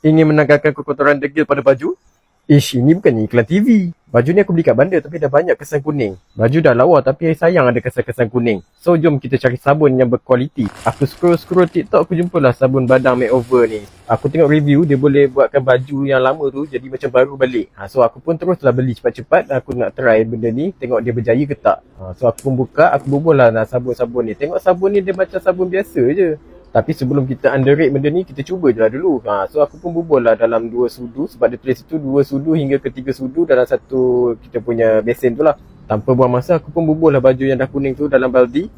Ingin menanggalkan kekotoran degil pada baju? Ish, ini bukan iklan TV. Baju ni aku beli kat bandar tapi dah banyak kesan kuning. Baju dah lawa tapi sayang ada kesan-kesan kuning. So jom kita cari sabun yang berkualiti. Aku scroll TikTok, aku jumpalah sabun badang makeover ni. Aku tengok review, dia boleh buatkan baju yang lama tu jadi macam baru balik. So aku pun teruslah beli cepat-cepat. Aku nak try benda ni, tengok dia berjaya ke tak. So aku pun buka, aku bubuh lah nak sabun-sabun ni. Tengok sabun ni dia macam sabun biasa je. Tapi sebelum kita underrate benda ni, kita cuba je lah dulu. So aku pun bubuh lah dalam 2 sudu. Sebab dia tulis itu 2 sudu hingga ke 3 sudu dalam satu kita punya besen tu lah. Tanpa buang masa, aku pun bubuh lah baju yang dah kuning tu dalam baldi.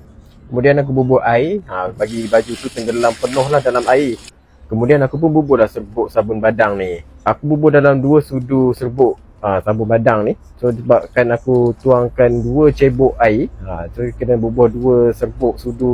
Kemudian aku bubuh air. Bagi baju tu tenggelam penuh lah dalam air. Kemudian aku pun bubuh lah serbuk sabun badang ni. Aku bubuh dalam 2 sudu serbuk sabun badang ni. So sebabkan aku tuangkan 2 cebok air, so kena bubuh 2 serbuk sudu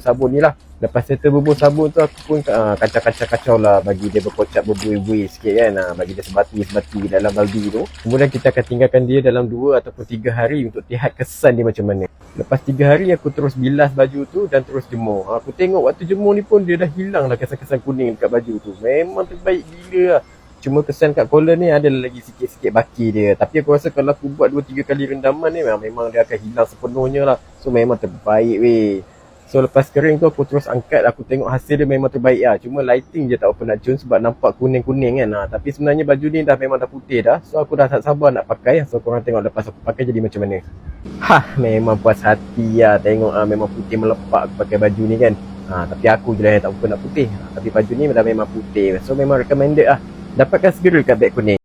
sabun ni lah. Lepas saya terbubuh sabun tu, aku pun kacau-kacau lah bagi dia berkocak berbuih-buih sikit kan. Bagi dia sebati dalam baldi tu. Kemudian kita akan tinggalkan dia dalam 2 ataupun 3 hari untuk lihat kesan dia macam mana. Lepas 3 hari aku terus bilas baju tu dan terus jemur. Aku tengok waktu jemur ni pun dia dah hilang dah kesan-kesan kuning dekat baju tu. Memang terbaik gila lah. Cuma kesan kat collar ni ada lagi sikit-sikit baki dia. Tapi aku rasa kalau aku buat 2-3 kali rendaman ni, memang dia akan hilang sepenuhnya lah. So memang terbaik weh. So lepas kering tu aku terus angkat, aku tengok hasil dia memang terbaik lah. Cuma lighting je tak apa nak cun sebab nampak kuning-kuning kan. Tapi sebenarnya baju ni dah memang dah putih dah. So aku dah tak sabar nak pakai. So korang tengok lepas aku pakai jadi macam mana. Memang puas hati lah tengok memang putih melepak aku pakai baju ni kan. Tapi aku je lah yang tak apa nak putih. Tapi baju ni dah memang putih. So memang recommended lah. Dapatkan segera kat beg kuning.